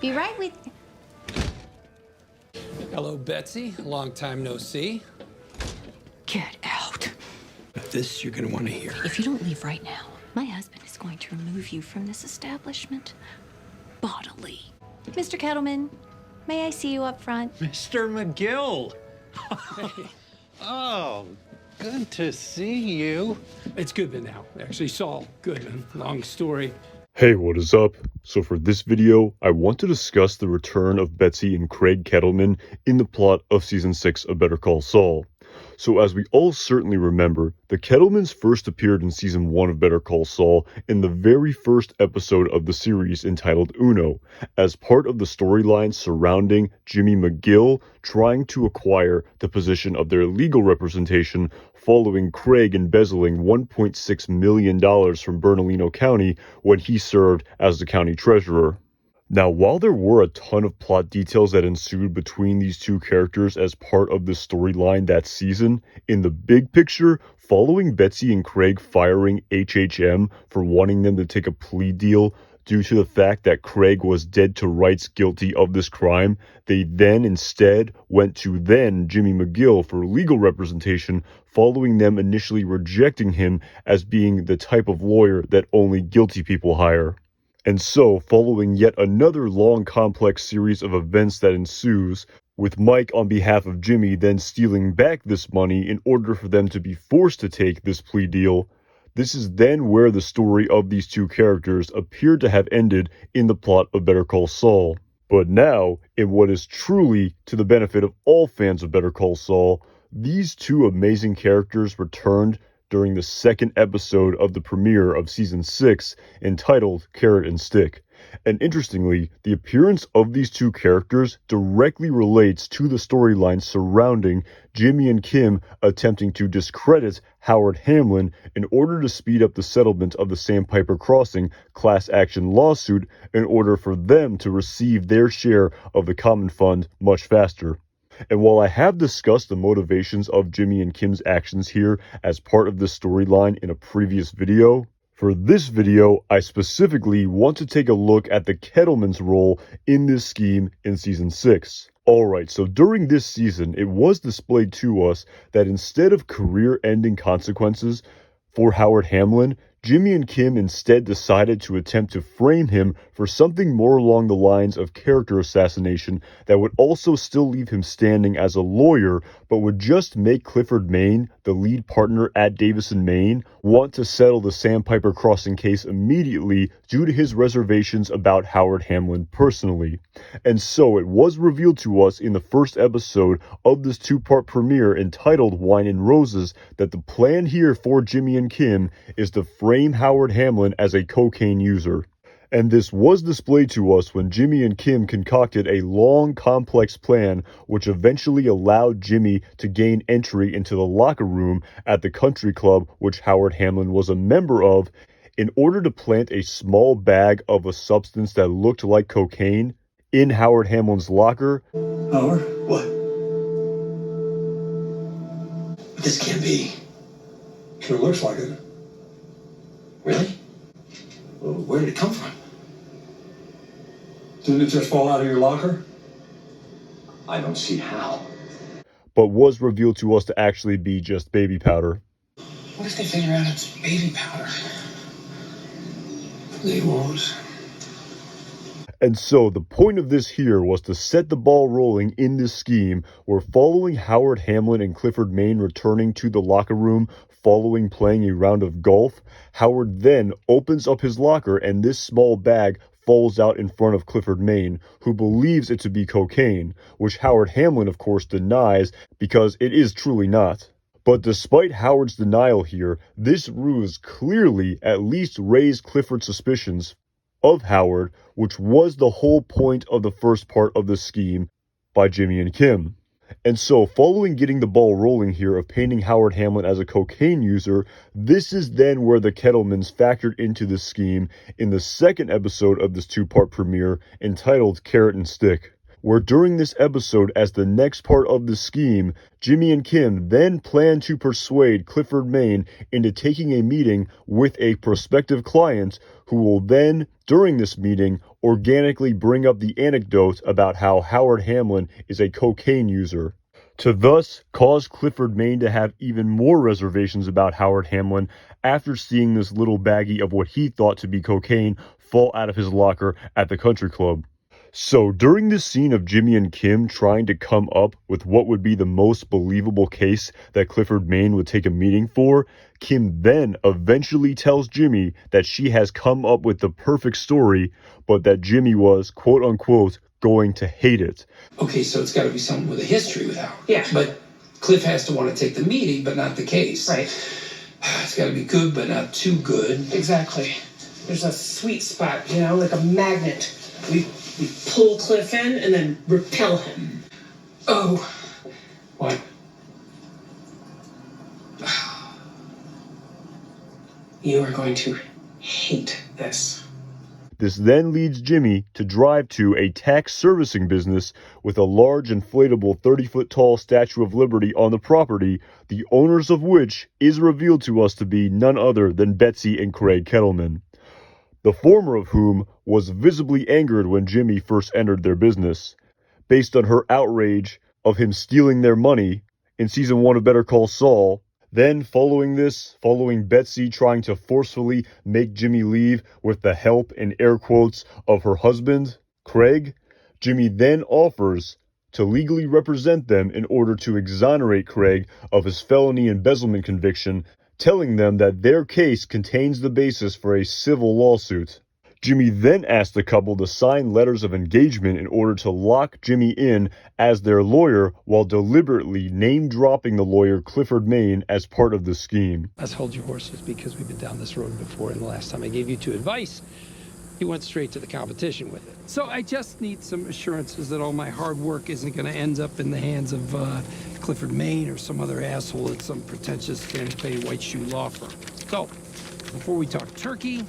Be right with you. Hello, Betsy. Long time no see. Get out. This you're gonna want to hear. If you don't leave right now, my husband is going to remove you from this establishment bodily. Mr. Kettleman, may I see you up front? Mr. McGill. Oh, good to see you. It's Goodman now. Actually, Saul Goodman. Long story. Hey, what is up? So for this video, I want to discuss the return of Betsy and Craig Kettleman in the plot of Season 6 of Better Call Saul. So as we all certainly remember, the Kettlemans first appeared in Season 1 of Better Call Saul in the very first episode of the series entitled Uno, as part of the storyline surrounding Jimmy McGill trying to acquire the position of their legal representation following Craig embezzling $1.6 million from Bernalino County when he served as the county treasurer. Now, while there were a ton of plot details that ensued between these two characters as part of the storyline that season, in the big picture, following Betsy and Craig firing HHM for wanting them to take a plea deal due to the fact that Craig was dead to rights guilty of this crime, they then instead went to then Jimmy McGill for legal representation following them initially rejecting him as being the type of lawyer that only guilty people hire. And so, following yet another long complex series of events that ensues, with Mike on behalf of Jimmy then stealing back this money in order for them to be forced to take this plea deal, this is then where the story of these two characters appeared to have ended in the plot of Better Call Saul. But now, in what is truly to the benefit of all fans of Better Call Saul, these two amazing characters returned during the second episode of the premiere of Season 6, entitled Carrot and Stick. And interestingly, the appearance of these two characters directly relates to the storyline surrounding Jimmy and Kim attempting to discredit Howard Hamlin in order to speed up the settlement of the Sandpiper Crossing class action lawsuit in order for them to receive their share of the common fund much faster. And while I have discussed the motivations of Jimmy and Kim's actions here as part of this storyline in a previous video, for this video, I specifically want to take a look at the Kettlemans' role in this scheme in Season 6. Alright, so during this season, it was displayed to us that instead of career-ending consequences for Howard Hamlin, Jimmy and Kim instead decided to attempt to frame him for something more along the lines of character assassination that would also still leave him standing as a lawyer, but would just make Clifford Maine, the lead partner at Davison Maine, want to settle the Sandpiper Crossing case immediately due to his reservations about Howard Hamlin personally. And so it was revealed to us in the first episode of this two-part premiere entitled Wine and Roses that the plan here for Jimmy and Kim is to frame Howard Hamlin as a cocaine user. And this was displayed to us when Jimmy and Kim concocted a long, complex plan which eventually allowed Jimmy to gain entry into the locker room at the country club which Howard Hamlin was a member of in order to plant a small bag of a substance that looked like cocaine in Howard Hamlin's locker. Howard? What? This can't be. Sure looks like it. Really? Well, where did it come from? Didn't it just fall out of your locker? I don't see how. But was revealed to us to actually be just baby powder. What if they figure out it's baby powder? They won't. And so the point of this here was to set the ball rolling in this scheme where following Howard Hamlin and Clifford Maine returning to the locker room following playing a round of golf, Howard then opens up his locker and this small bag falls out in front of Clifford Maine, who believes it to be cocaine, which Howard Hamlin of course denies because it is truly not. But despite Howard's denial here, this ruse clearly at least raised Clifford's suspicions of Howard, which was the whole point of the first part of the scheme by Jimmy and Kim. And so, following getting the ball rolling here of painting Howard Hamlin as a cocaine user, this is then where the Kettlemans factored into this scheme in the second episode of this two-part premiere entitled Carrot and Stick, where during this episode, as the next part of the scheme, Jimmy and Kim then plan to persuade Clifford Maine into taking a meeting with a prospective client who will then, during this meeting, organically bring up the anecdote about how Howard Hamlin is a cocaine user, to thus cause Clifford Maine to have even more reservations about Howard Hamlin after seeing this little baggie of what he thought to be cocaine fall out of his locker at the country club. So during this scene of Jimmy and Kim trying to come up with what would be the most believable case that Clifford Maine would take a meeting for, Kim then eventually tells Jimmy that she has come up with the perfect story, but that Jimmy was, quote unquote, going to hate it. Okay, so it's got to be something with a history with Howard. Yeah. But Cliff has to want to take the meeting, but not the case. Right. It's got to be good, but not too good. Exactly. There's a sweet spot, you know, like a magnet. We pull Cliff in and then repel him. Oh. What? You are going to hate this. This then leads Jimmy to drive to a tax servicing business with a large inflatable 30-foot tall Statue of Liberty on the property, the owners of which is revealed to us to be none other than Betsy and Craig Kettleman, the former of whom was visibly angered when Jimmy first entered their business, based on her outrage of him stealing their money in season 1 of Better Call Saul. Then following Betsy trying to forcefully make Jimmy leave with the help, in air quotes, of her husband, Craig, Jimmy then offers to legally represent them in order to exonerate Craig of his felony embezzlement conviction, telling them that their case contains the basis for a civil lawsuit. Jimmy then asked the couple to sign letters of engagement in order to lock Jimmy in as their lawyer, while deliberately name-dropping the lawyer Clifford Maine as part of the scheme. Let's hold your horses, because we've been down this road before, and the last time I gave you 2 advice, you went straight to the competition with it. So I just need some assurances that all my hard work isn't going to end up in the hands of Clifford Maine or some other asshole at some pretentious Santa Fe white shoe law firm. So, before we talk turkey...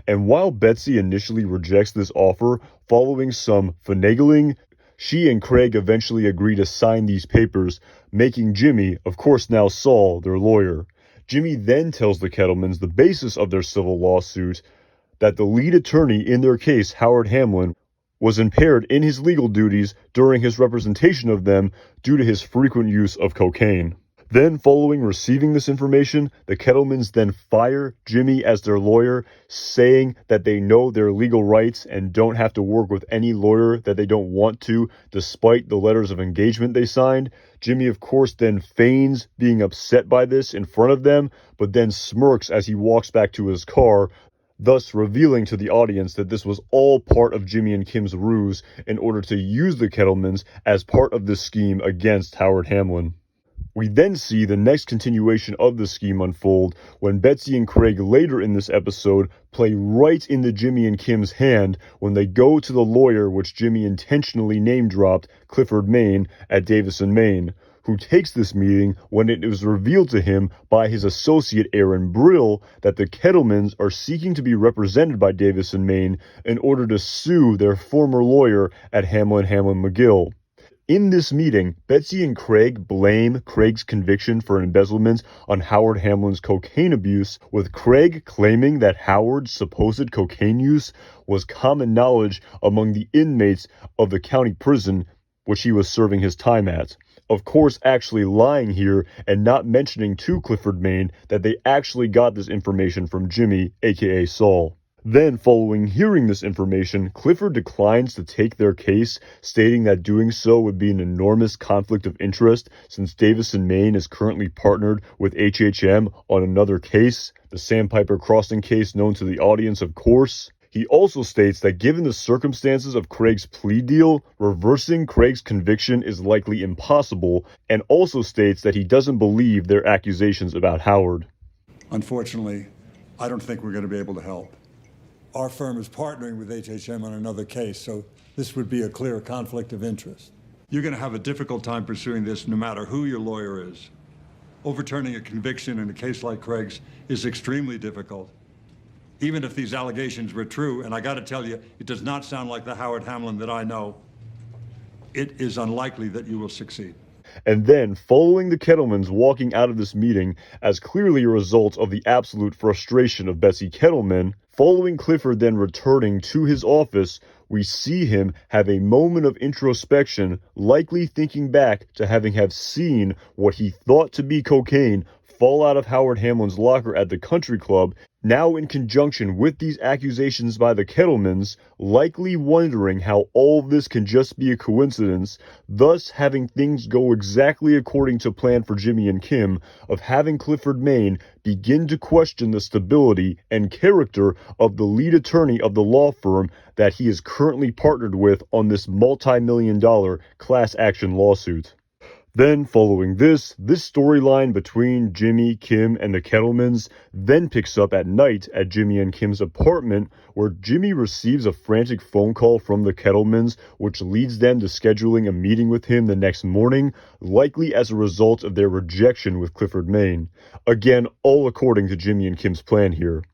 And while Betsy initially rejects this offer, following some finagling, she and Craig eventually agree to sign these papers, making Jimmy, of course now Saul, their lawyer. Jimmy then tells the Kettlemans the basis of their civil lawsuit, that the lead attorney in their case, Howard Hamlin, was impaired in his legal duties during his representation of them due to his frequent use of cocaine. Then, following receiving this information, the Kettlemans then fire Jimmy as their lawyer, saying that they know their legal rights and don't have to work with any lawyer that they don't want to, despite the letters of engagement they signed. Jimmy, of course, then feigns being upset by this in front of them, but then smirks as he walks back to his car, thus revealing to the audience that this was all part of Jimmy and Kim's ruse in order to use the Kettlemans as part of this scheme against Howard Hamlin. We then see the next continuation of the scheme unfold when Betsy and Craig later in this episode play right into Jimmy and Kim's hand when they go to the lawyer which Jimmy intentionally name-dropped, Clifford Maine, at Davison, Maine, who takes this meeting when it was revealed to him by his associate Aaron Brill that the Kettlemans are seeking to be represented by Davison, Maine in order to sue their former lawyer at Hamlin McGill. In this meeting, Betsy and Craig blame Craig's conviction for embezzlement on Howard Hamlin's cocaine abuse, with Craig claiming that Howard's supposed cocaine use was common knowledge among the inmates of the county prison which he was serving his time at. Of course, actually lying here and not mentioning to Clifford Maine that they actually got this information from Jimmy, aka Saul. Then, following hearing this information, Clifford declines to take their case, stating that doing so would be an enormous conflict of interest since Davison, Maine is currently partnered with HHM on another case, the Sandpiper Crossing case known to the audience, of course. He also states that given the circumstances of Craig's plea deal, reversing Craig's conviction is likely impossible, and also states that he doesn't believe their accusations about Howard. Unfortunately, I don't think we're going to be able to help. Our firm is partnering with HHM on another case, so this would be a clear conflict of interest. You're going to have a difficult time pursuing this no matter who your lawyer is. Overturning a conviction in a case like Craig's is extremely difficult. Even if these allegations were true, and I got to tell you, it does not sound like the Howard Hamlin that I know. it is unlikely that you will succeed. And then, following the Kettlemans walking out of this meeting as clearly a result of the absolute frustration of Betsy Kettleman, following Clifford then returning to his office, we see him have a moment of introspection, likely thinking back to having seen what he thought to be cocaine fall out of Howard Hamlin's locker at the country club, now in conjunction with these accusations by the Kettlemans, likely wondering how all of this can just be a coincidence, thus having things go exactly according to plan for Jimmy and Kim, of having Clifford Maine begin to question the stability and character of the lead attorney of the law firm that he is currently partnered with on this multi-million-dollar class action lawsuit. Then, following this storyline between Jimmy, Kim, and the Kettlemans then picks up at night at Jimmy and Kim's apartment, where Jimmy receives a frantic phone call from the Kettlemans, which leads them to scheduling a meeting with him the next morning, likely as a result of their rejection with Clifford Maine. Again, all according to Jimmy and Kim's plan here.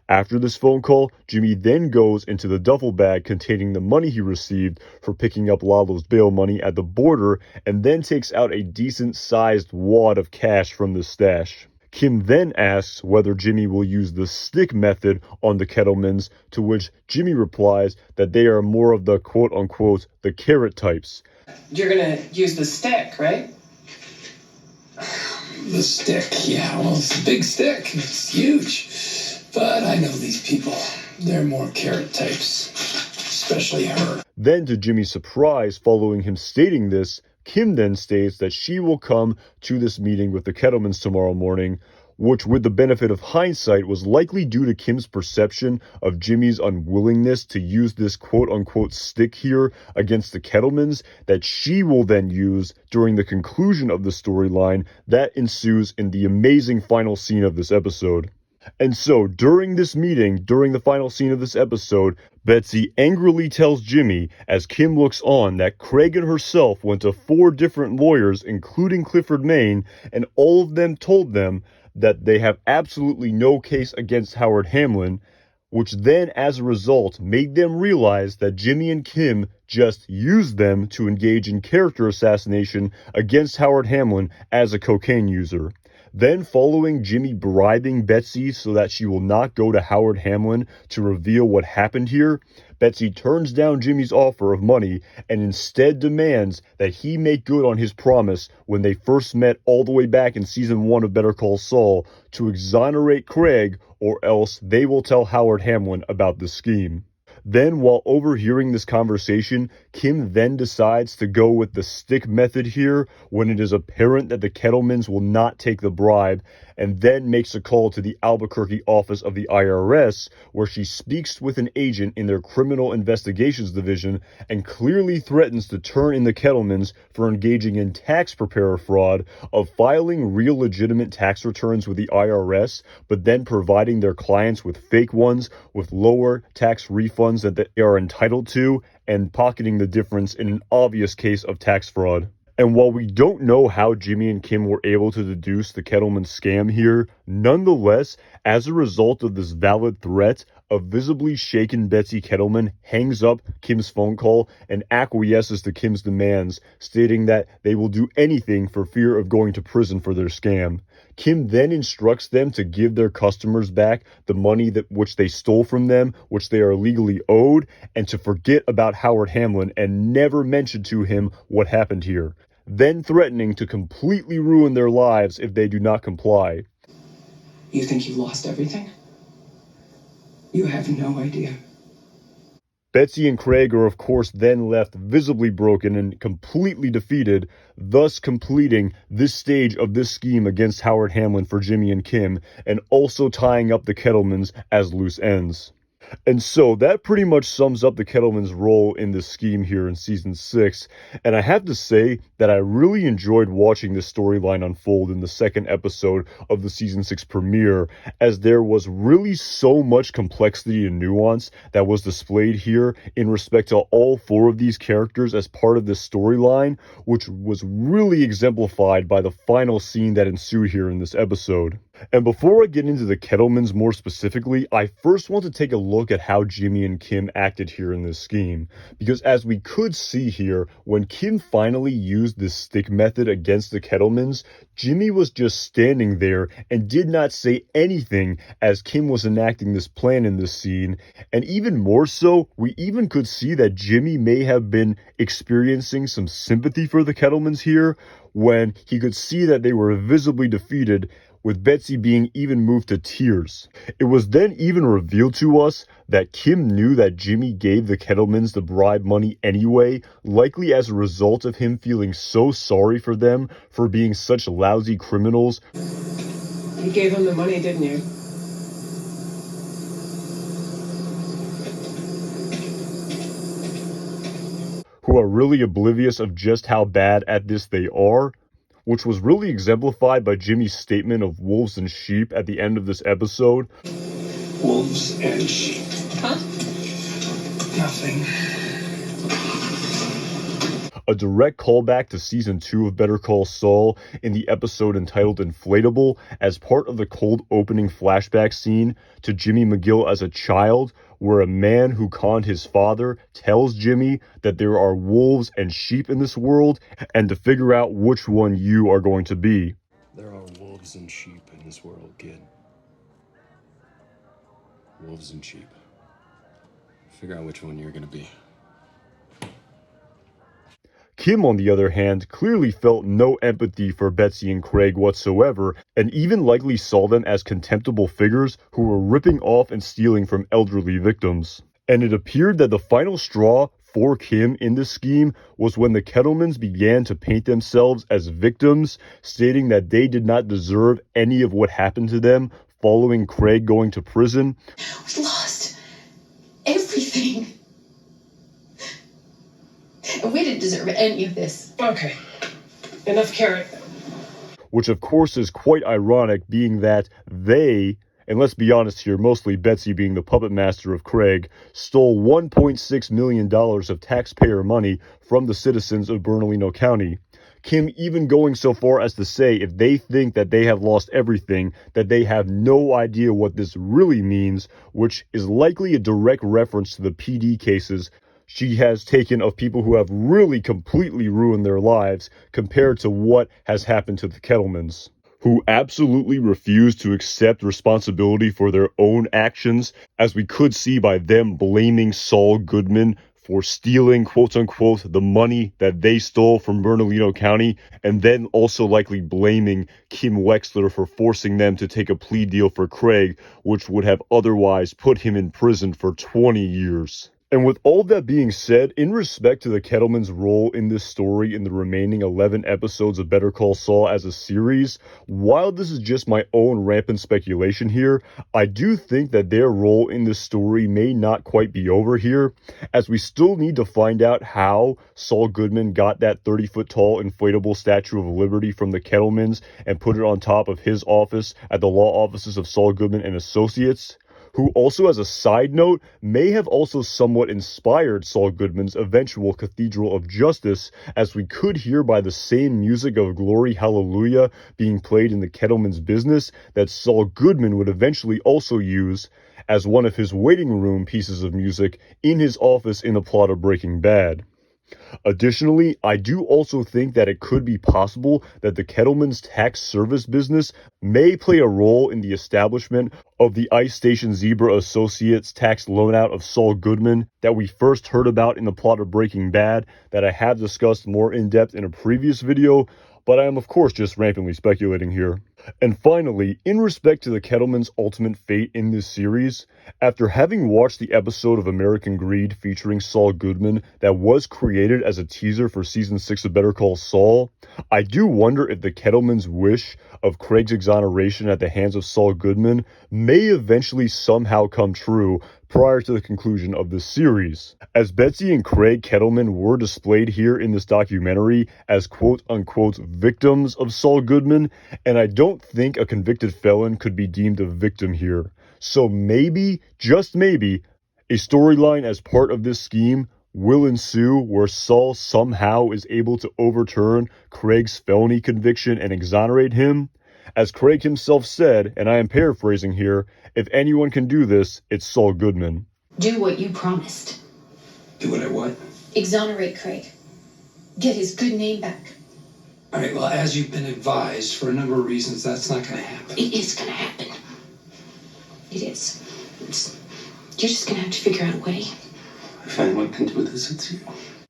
After this phone call, Jimmy then goes into the duffel bag containing the money he received for picking up Lalo's bail money at the border, and then takes out a decent-sized wad of cash from the stash. Kim then asks whether Jimmy will use the stick method on the Kettlemans, to which Jimmy replies that they are more of the quote-unquote the carrot types. You're gonna use the stick, right? The stick, yeah, well, it's a big stick. It's huge. But I know these people. They're more carrot types, especially her. Then, to Jimmy's surprise, following him stating this, Kim then states that she will come to this meeting with the Kettlemans tomorrow morning, which, with the benefit of hindsight, was likely due to Kim's perception of Jimmy's unwillingness to use this quote-unquote stick here against the Kettlemans, that she will then use during the conclusion of the storyline that ensues in the amazing final scene of this episode. And so, during this meeting, during the final scene of this episode, Betsy angrily tells Jimmy, as Kim looks on, that Craig and herself went to 4 different lawyers, including Clifford Maine, and all of them told them that they have absolutely no case against Howard Hamlin, which then, as a result, made them realize that Jimmy and Kim just used them to engage in character assassination against Howard Hamlin as a cocaine user. Then, following Jimmy bribing Betsy so that she will not go to Howard Hamlin to reveal what happened here, Betsy turns down Jimmy's offer of money and instead demands that he make good on his promise when they first met all the way back in season 1 of Better Call Saul to exonerate Craig, or else they will tell Howard Hamlin about the scheme. Then, while overhearing this conversation, Kim then decides to go with the stick method here when it is apparent that the Kettlemans will not take the bribe, and then makes a call to the Albuquerque office of the IRS, where she speaks with an agent in their criminal investigations division and clearly threatens to turn in the Kettlemans for engaging in tax preparer fraud of filing real legitimate tax returns with the IRS, but then providing their clients with fake ones with lower tax refunds that they are entitled to, and pocketing the difference in an obvious case of tax fraud. And while we don't know how Jimmy and Kim were able to deduce the Kettleman scam here, nonetheless, as a result of this valid threat, a visibly shaken Betsy Kettleman hangs up Kim's phone call and acquiesces to Kim's demands, stating that they will do anything for fear of going to prison for their scam. Kim then instructs them to give their customers back the money which they stole from them, which they are legally owed, and to forget about Howard Hamlin and never mention to him what happened here, then threatening to completely ruin their lives if they do not comply. You think you've lost everything? You have no idea. Betsy and Craig are of course then left visibly broken and completely defeated, thus completing this stage of this scheme against Howard Hamlin for Jimmy and Kim, and also tying up the Kettlemans as loose ends. And so that pretty much sums up the Kettlemans' role in this scheme here in season 6, and I have to say that I really enjoyed watching this storyline unfold in the second episode of the season 6 premiere, as there was really so much complexity and nuance that was displayed here in respect to all 4 of these characters as part of this storyline, which was really exemplified by the final scene that ensued here in this episode. And before I get into the Kettlemans more specifically, I first want to take a look at how Jimmy and Kim acted here in this scheme. Because as we could see here, when Kim finally used this stick method against the Kettlemans, Jimmy was just standing there and did not say anything as Kim was enacting this plan in this scene. And even more so, we even could see that Jimmy may have been experiencing some sympathy for the Kettlemans here, when he could see that they were visibly defeated, with Betsy being even moved to tears. It was then even revealed to us that Kim knew that Jimmy gave the Kettlemans the bribe money anyway, likely as a result of him feeling so sorry for them for being such lousy criminals. You gave him the money, didn't you? Who are really oblivious of just how bad at this they are, which was really exemplified by Jimmy's statement of wolves and sheep at the end of this episode. Wolves and sheep. Huh? Nothing. A direct callback to season 2 of Better Call Saul in the episode entitled Inflatable, as part of the cold opening flashback scene to Jimmy McGill as a child, where a man who conned his father tells Jimmy that there are wolves and sheep in this world, and to figure out which one you are going to be. There are wolves and sheep in this world, kid. Wolves and sheep. Figure out which one you're gonna be. Kim, on the other hand, clearly felt no empathy for Betsy and Craig whatsoever, and even likely saw them as contemptible figures who were ripping off and stealing from elderly victims. And it appeared that the final straw for Kim in this scheme was when the Kettlemans began to paint themselves as victims, stating that they did not deserve any of what happened to them following Craig going to prison. We lost everything. And we didn't deserve any of this. Okay. Enough carrot. Which of course is quite ironic, being that they, and let's be honest here, mostly Betsy being the puppet master of Craig, stole $1.6 million of taxpayer money from the citizens of Bernalino County. Kim even going so far as to say if they think that they have lost everything, that they have no idea what this really means, which is likely a direct reference to the PD cases she has taken of people who have really completely ruined their lives compared to what has happened to the Kettlemans, who absolutely refuse to accept responsibility for their own actions, as we could see by them blaming Saul Goodman for stealing, quote-unquote, the money that they stole from Bernalino County, and then also likely blaming Kim Wexler for forcing them to take a plea deal for Craig, which would have otherwise put him in prison for 20 years. And with all that being said, in respect to the Kettlemans' role in this story in the remaining 11 episodes of Better Call Saul as a series, while this is just my own rampant speculation here, I do think that their role in this story may not quite be over here, as we still need to find out how Saul Goodman got that 30-foot tall inflatable Statue of Liberty from the Kettlemans and put it on top of his office at the law offices of Saul Goodman and Associates, who also, as a side note, may have also somewhat inspired Saul Goodman's eventual Cathedral of Justice, as we could hear by the same music of Glory Hallelujah being played in the Kettleman's business that Saul Goodman would eventually also use as one of his waiting room pieces of music in his office in the plot of Breaking Bad. Additionally, I do also think that it could be possible that the Kettleman's tax service business may play a role in the establishment of the Ice Station Zebra Associates tax loan-out of Saul Goodman that we first heard about in the plot of Breaking Bad, that I have discussed more in depth in a previous video, but I am of course just rampantly speculating here. And finally, in respect to the Kettleman's ultimate fate in this series, after having watched the episode of American Greed featuring Saul Goodman that was created as a teaser for season 6 of Better Call Saul, I do wonder if the Kettleman's wish of Craig's exoneration at the hands of Saul Goodman may eventually somehow come true prior to the conclusion of this series, as Betsy and Craig Kettleman were displayed here in this documentary as quote-unquote victims of Saul Goodman, and I don't think a convicted felon could be deemed a victim here. So maybe, just maybe, a storyline as part of this scheme will ensue where Saul somehow is able to overturn Craig's felony conviction and exonerate him, As Craig himself said, and I am paraphrasing here, if anyone can do this, it's Saul Goodman. Do what you promised. Do what I what? Exonerate Craig. Get his good name back. All right, well, as you've been advised, for a number of reasons, that's not going to happen. It is gonna happen. It is. You're just gonna have to figure out a way. If anyone can do this, it's you.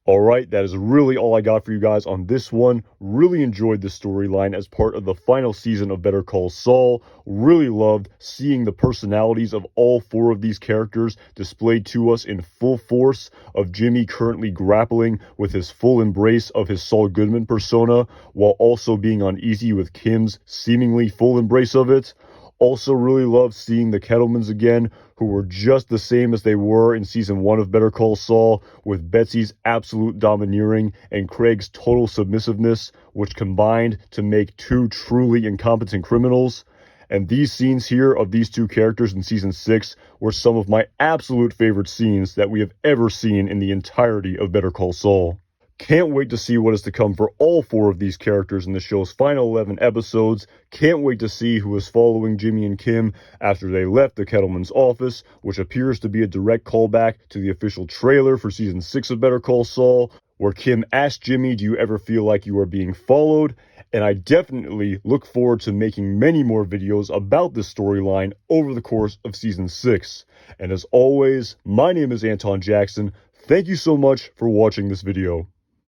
Alright, that is really all I got for you guys on this one. Really enjoyed this storyline as part of the final season of Better Call Saul. Really loved seeing the personalities of all 4 of these characters displayed to us in full force, of Jimmy currently grappling with his full embrace of his Saul Goodman persona, while also being uneasy with Kim's seemingly full embrace of it. Also really loved seeing the Kettlemans again, who were just the same as they were in season 1 of Better Call Saul, with Betsy's absolute domineering and Craig's total submissiveness, which combined to make 2 truly incompetent criminals. And these scenes here of these 2 characters in season 6 were some of my absolute favorite scenes that we have ever seen in the entirety of Better Call Saul. Can't wait to see what is to come for all 4 of these characters in the show's final 11 episodes. Can't wait to see who is following Jimmy and Kim after they left the Kettleman's office, which appears to be a direct callback to the official trailer for season 6 of Better Call Saul, where Kim asked Jimmy, "Do you ever feel like you are being followed?" And I definitely look forward to making many more videos about this storyline over the course of season 6. And as always, my name is Anton Jackson. Thank you so much for watching this video.